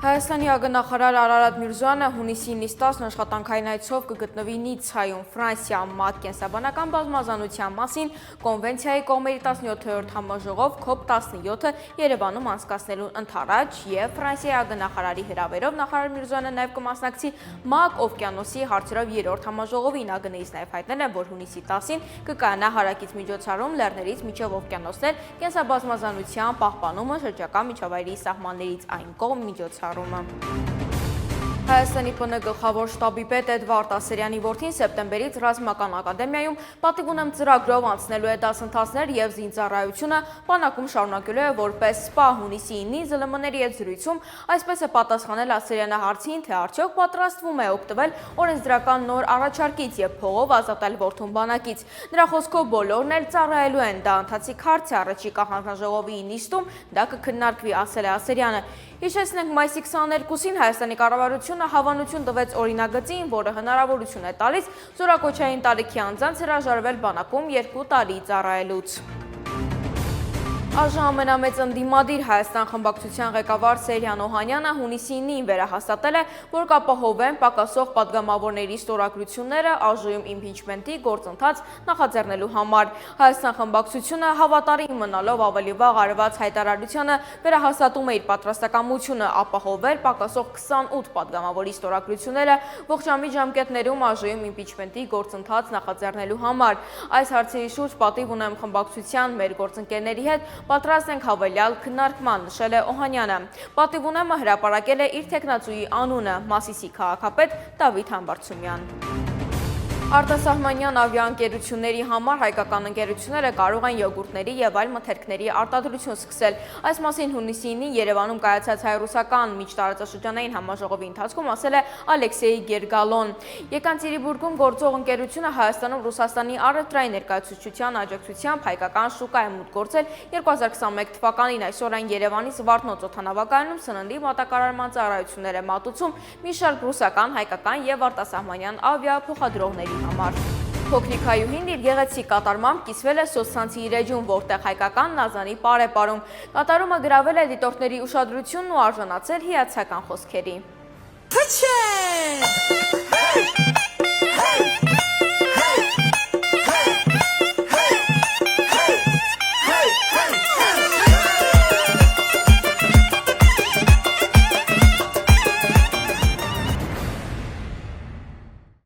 Հայաստանի ագնախարար Արարատ Միրզոյանը հունիսի 9-10 աշխատանքային այցով կգտնվի Նիցայում Ֆրանսիա ՄԱԿ կենսաբանական բազմազանության մասին կոնվենցիայի կողմերի 17-րդ համաժողով COP17-ը Երևանում անցկացնելու ընթരാճ և Ֆրանսիայի ագնախարարի հրավերով նախարար Միրզոյանը նաև կմասնակցի ՄԱԿ օվկիանոսի հարցերով 3-րդ համաժողովին։ ԱԳՆ-ից նաև հայտնել են, որ հունիսի 10-ին կկայանա հարակից միջոցառում լեռներից մինչև օվկիանոսներ կենսաբազմազանության պահպանումը շրջակա միջավայրի սահմաններից այն կողմ միջոցառում։ Հայաստանի ՊՆ գլխավոր շտաբի պետ Էդվարդ Ասերյանի որդին սեպտեմբերից ռազմական ակադեմիայում պատիվ ունեմ ծրագրով անցնելու է դասընթացներ և զինծառայությունը բանակում շարունակելու է որպես սպա։ Հունիսի 9-ի ԶԼՄ-ների հետ զրույցում այսպես է պատասխանել Ասերյանը հարցին, թե արդյոք պատրաստվում է օգտվել օրենսդրական նոր առաջարկից և փողով ազատել որդուն բանակից։ Նրա խոսքով բոլորն էլ ծառայելու են, դա ընթացիկ հարց է, առաջիկա հանձնաժողովի նիստում դա կքննարկվի, ասել է Ասերյանը։ Հիշեցնենք, մայիսի 22-ին Հայաստանի կառավարությունը հավանություն տվեց օրինագծին, որը հնարավորություն է տալիս զորակոչային տարիքի անձանց հրաժարվել բանակում 2 տարի ծառայելուց։ Այժմ ամենամեծ ընդդիմադիր Հայաստան խմբակցության ղեկավար Սերյան Օհանյանը հունիսի 9-ին վերահաստատել է, որ կապահովեն պակասող պատգամավորների ստորագրությունները ԱԺ-ում իմպիչմենտի գործընթաց նախաձեռնելու համար։ Հայաստան խմբակցությունը հավատարիմ մնալով ավելի վաղ արված հայտարարությանը վերահաստատում է իր պատրաստակամությունը ապահովել պակասող 28 պատգամավորի ստորագրությունները ողջամիտ ժամկետներում ԱԺ-ում իմպիչմենտի գործընթաց նախաձեռնելու համար։ Այս հարցերի շուրջ պատիվ ունեմ խմբակցության մեր գործընկերների հետ պատրաստ ենք հավելյալ քննարկման, նշել է Օհանյանը։ Պատիվ ունեմը հրապարակել է իր թեկնածուի անունը՝ Մասիսի քաղաքապետ Դավիթ Համբարձումյան։ Արտասահմանյան ավիաընկերությունների համար հայկական ընկերությունները կարող են յոգուրտների և այլ մթերքների արտադրություն սկսել։ Այս մասին հունիսի 9-ին Երևանում կայացած հայ-ռուսական միջտարածաշրջանային համաժողովի ընթացքում ասել է Ալեքսեյ Գերգալոն։ Եկանցիրիբուրգում գործող ընկերությունը Հայաստանում Ռուսաստանի առևտրային ներկայացուցչության աջակցությամբ հայկական շուկա է մուտք գործել 2021 թվականին։ Այսօր այն Երևանի Զվարթնոց օդանավակայանում սննդի մատակարարման ծառայություններ է մատուցում մի շարք ռուսական, հայկական և արտասահմանյան ավիափոխադրողների համար։ Փոքրիկ հայուհին իր գեղեցիկ կատարմամբ կիսվել է սոցցանցի էջում, որտեղ հայկական Նազանի պար է պարում։ Կատարումը գրավել է դիտորդների ուշադրությունն ու արժանացել հիացական խոսքերի։